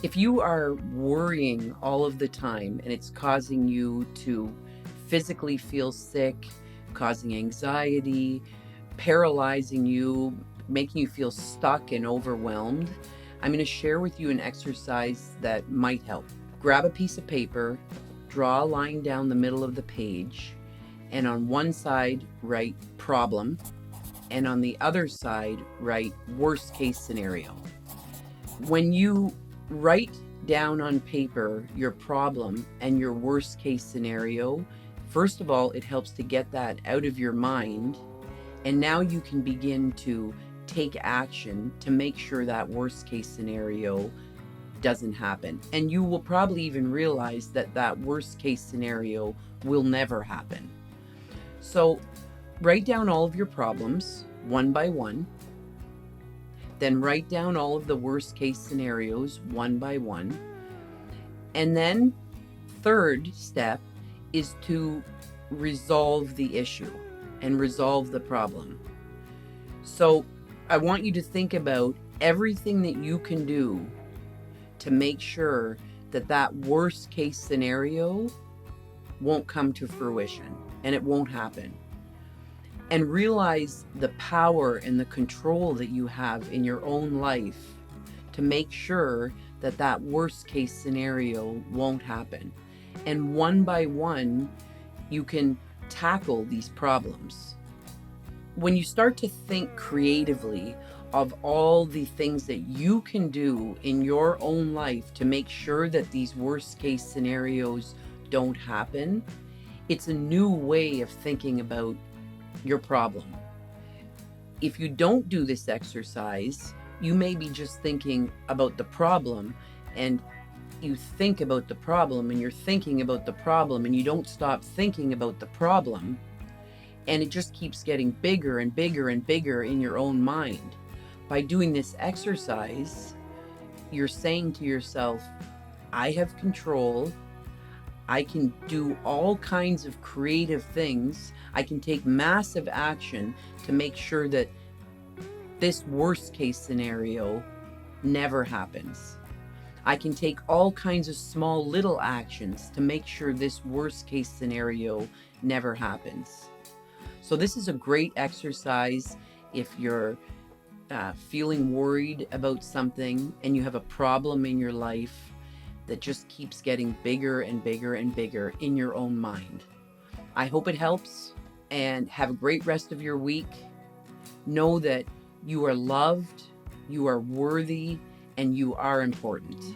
If you are worrying all of the time and it's causing you to physically feel sick, causing anxiety, paralyzing you, making you feel stuck and overwhelmed, I'm going to share with you an exercise that might help. Grab a piece of paper, draw a line down the middle of the page, and on one side write problem, and on the other side write worst case scenario. When you write down on paper your problem and your worst case scenario, first of all, it helps to get that out of your mind. And now you can begin to take action to make sure that worst case scenario doesn't happen. And you will probably even realize that that worst case scenario will never happen. So write down all of your problems one by one. Then write down all of the worst case scenarios one by one. And then third step is to resolve the issue and resolve the problem. So I want you to think about everything that you can do to make sure that that worst case scenario won't come to fruition and it won't happen. And realize the power and the control that you have in your own life to make sure that that worst case scenario won't happen. And one by one, you can tackle these problems. When you start to think creatively of all the things that you can do in your own life to make sure that these worst case scenarios don't happen, it's a new way of thinking about your problem. If you don't do this exercise, you may be just thinking about the problem, and you think about the problem and you're thinking about the problem and you don't stop thinking about the problem, and it just keeps getting bigger and bigger and bigger in your own mind. By doing this exercise, you're saying to yourself, I have control. I can do all kinds of creative things. I can take massive action to make sure that this worst case scenario never happens. I can take all kinds of small little actions to make sure this worst case scenario never happens. So this is a great exercise if you're feeling worried about something and you have a problem in your life that just keeps getting bigger and bigger and bigger in your own mind. I hope it helps, and have a great rest of your week. Know that you are loved, you are worthy, and you are important.